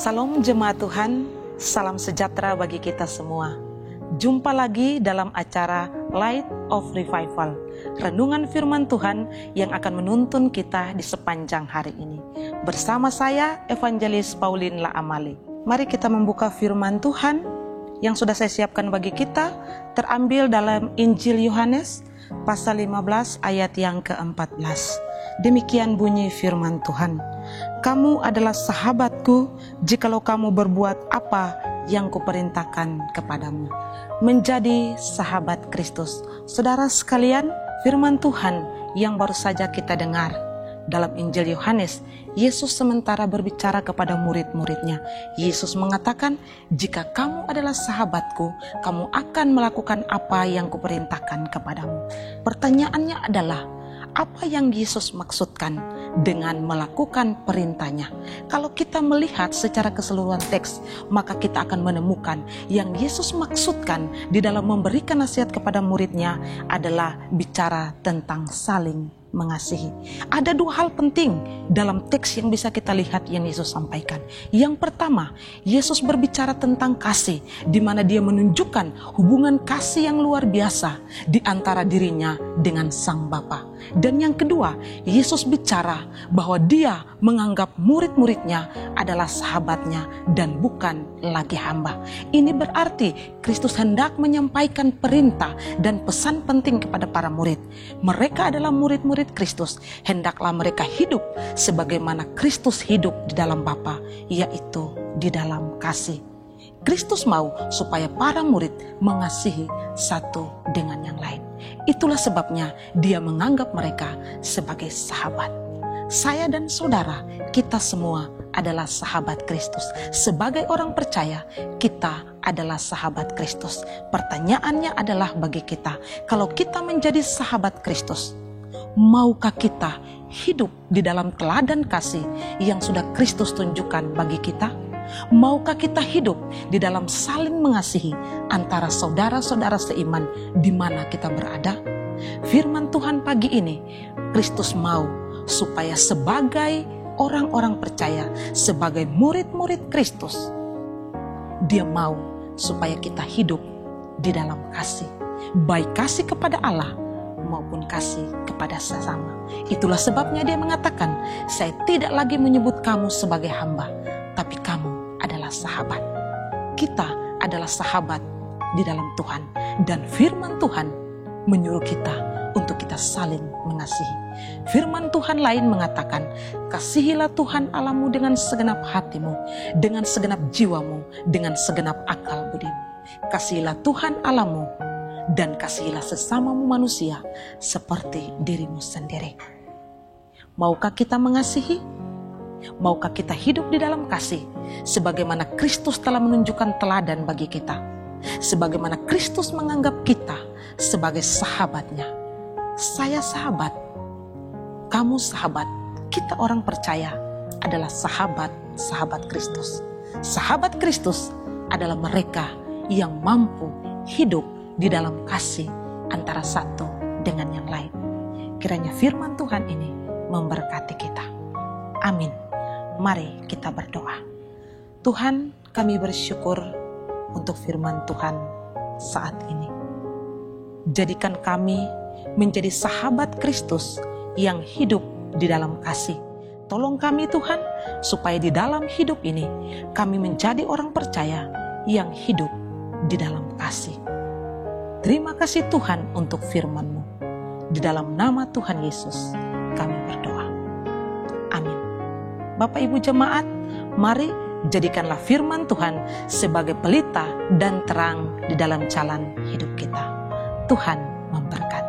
Salam jemaat Tuhan, salam sejahtera bagi kita semua. Jumpa lagi dalam acara Light of Revival, renungan firman Tuhan yang akan menuntun kita di sepanjang hari ini. Bersama saya, Evangelis Pauline Laamale. Mari kita membuka firman Tuhan yang sudah saya siapkan bagi kita, terambil dalam Injil Yohanes, pasal 15 ayat yang ke-14. Demikian bunyi firman Tuhan. Kamu adalah sahabatku jikalau kamu berbuat apa yang kuperintahkan kepadamu. Menjadi sahabat Kristus. Saudara sekalian, firman Tuhan yang baru saja kita dengar dalam Injil Yohanes, Yesus sementara berbicara kepada murid-muridnya. Yesus mengatakan, jika kamu adalah sahabatku, kamu akan melakukan apa yang kuperintahkan kepadamu. Pertanyaannya adalah, apa yang Yesus maksudkan dengan melakukan perintahnya? Kalau kita melihat secara keseluruhan teks, maka kita akan menemukan yang Yesus maksudkan di dalam memberikan nasihat kepada muridnya adalah bicara tentang saling mengasihi. Ada dua hal penting dalam teks yang bisa kita lihat yang Yesus sampaikan. Yang pertama, Yesus berbicara tentang kasih, di mana dia menunjukkan hubungan kasih yang luar biasa di antara dirinya dengan Sang Bapa. Dan yang kedua, Yesus bicara bahwa dia menganggap murid-muridnya adalah sahabatnya dan bukan lagi hamba. Ini berarti Kristus hendak menyampaikan perintah dan pesan penting kepada para murid. Mereka adalah murid-murid Kristus, hendaklah mereka hidup sebagaimana Kristus hidup di dalam Bapa, yaitu di dalam kasih. Kristus mau supaya para murid mengasihi satu dengan yang lain. Itulah sebabnya dia menganggap mereka sebagai sahabat. Saya dan saudara, kita semua adalah sahabat Kristus. Sebagai orang percaya, kita adalah sahabat Kristus. Pertanyaannya adalah bagi kita, kalau kita menjadi sahabat Kristus, maukah kita hidup di dalam teladan kasih yang sudah Kristus tunjukkan bagi kita? Maukah kita hidup di dalam saling mengasihi antara saudara-saudara seiman di mana kita berada? Firman Tuhan pagi ini, Kristus mau supaya sebagai orang-orang percaya, sebagai murid-murid Kristus, dia mau supaya kita hidup di dalam kasih, baik kasih kepada Allah maupun kasih kepada sesama. Itulah sebabnya dia mengatakan, saya tidak lagi menyebut kamu sebagai hamba, tapi kamu adalah sahabat. Kita adalah sahabat di dalam Tuhan, dan firman Tuhan menyuruh kita untuk kita saling mengasihi. Firman Tuhan lain mengatakan, kasihilah Tuhan Allahmu dengan segenap hatimu, dengan segenap jiwamu, dengan segenap akal budimu. Kasihilah Tuhan Allahmu dan kasihilah sesamamu manusia seperti dirimu sendiri. Maukah kita mengasihi? Maukah kita hidup di dalam kasih sebagaimana Kristus telah menunjukkan teladan bagi kita, sebagaimana Kristus menganggap kita sebagai sahabatnya? Saya sahabat, kamu sahabat, kita orang percaya adalah sahabat Kristus. Sahabat Kristus adalah mereka yang mampu hidup di dalam kasih antara satu dengan yang lain. Kiranya firman Tuhan ini memberkati kita. Amin. Mari kita berdoa. Tuhan, kami bersyukur untuk firman Tuhan saat ini. Jadikan kami menjadi sahabat Kristus yang hidup di dalam kasih. Tolong kami Tuhan, supaya di dalam hidup ini kami menjadi orang percaya yang hidup di dalam kasih. Terima kasih Tuhan untuk firman-Mu. Di dalam nama Tuhan Yesus kami berdoa. Amin. Bapak Ibu jemaat, mari jadikanlah firman Tuhan sebagai pelita dan terang di dalam jalan hidup kita. Tuhan memberkati.